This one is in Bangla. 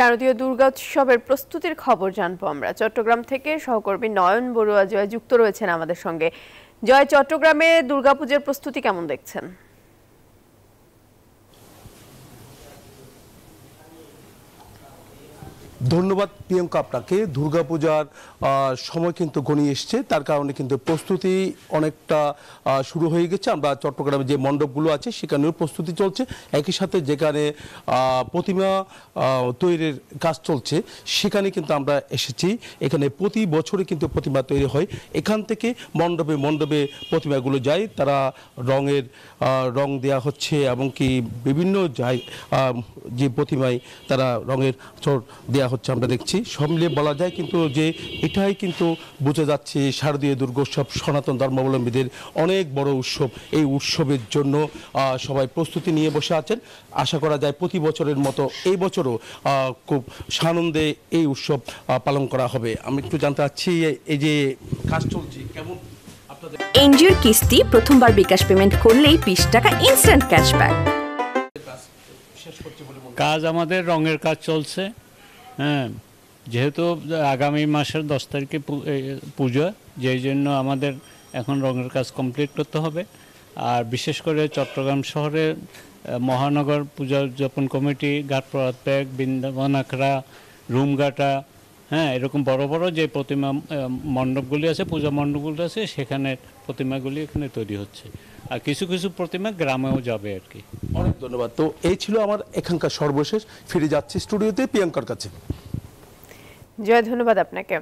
শারদীয় দুর্গোৎসবের প্রস্তুতির খবর জানবো আমরা। চট্টগ্রাম থেকে সহকর্মী নয়ন বড়ুয়া জয় যুক্ত রয়েছেন আমাদের সঙ্গে। জয়, চট্টগ্রামে দুর্গাপূজার প্রস্তুতি কেমন দেখছেন? ধন্যবাদ প্রিয়ঙ্কা আপনাকে। দুর্গাপূজার সময় কিন্তু ঘনিয়ে এসছে, তার কারণে কিন্তু প্রস্তুতি অনেকটা শুরু হয়ে গেছে। আমরা চট্টগ্রামে যে মণ্ডপগুলো আছে সেখানেও প্রস্তুতি চলছে, একই সাথে যেখানে প্রতিমা তৈরির কাজ চলছে সেখানে কিন্তু আমরা এসেছি। এখানে প্রতি বছরই কিন্তু প্রতিমা তৈরি হয়, এখান থেকে মণ্ডপে মণ্ডপে প্রতিমাগুলো যায়, তারা রং দেওয়া হচ্ছে এবং কি বিভিন্ন যে প্রতিমায় তারা রঙের চোর দেওয়া হচ্ছে আমরা দেখছি। সব মিলিয়ে বলা যায় কিন্তু যে এটাই কিন্তু বোঝা যাচ্ছে শারদীয় দুর্গোৎসব সনাতন ধর্মাবলম্বীদের অনেক বড় উৎসব। এই উৎসবের জন্য সবাই প্রস্তুতি নিয়ে বসে আছেন। আশা করা যায় প্রতি বছরের মতো এই বছরও খুব সানন্দে এই উৎসব পালন করা হবে। আমি একটু জানতে চাচ্ছি, এই যে কাজ চলছে কেমন? এনজিওর কিস্তি প্রথমবার বিকাশ পেমেন্ট করলেই 20 টাকা ইনস্ট্যান্ট ক্যাশব্যাক। কাজ আমাদের রঙের কাজ চলছে। হ্যাঁ, যেহেতু আগামী মাসের 10 তারিখে পুজো, যেই জন্য আমাদের এখন রঙের কাজ কমপ্লিট করতে হবে। আর বিশেষ করে চট্টগ্রাম শহরে মহানগর পূজা উদযাপন কমিটি, ঘাটপ্রহাদ ব্যাগ, বৃন্দাবন আখড়া, রুমঘাটা, হ্যাঁ, এরকম বড় বড় যে প্রতিমা মণ্ডপগুলি আছে, পূজা মণ্ডপগুলি আছে, সেখানে প্রতিমাগুলি এখানে তৈরি হচ্ছে। আর কিছু কিছু প্রতিমা গ্রামেও যাবে আর কি। অনেক ধন্যবাদ। তো এই ছিল আমার এখানকার সর্বশেষ। ফিরে যাচ্ছি স্টুডিওতে প্রিয়াঙ্কার কাছে। জয়, ধন্যবাদ আপনাকে।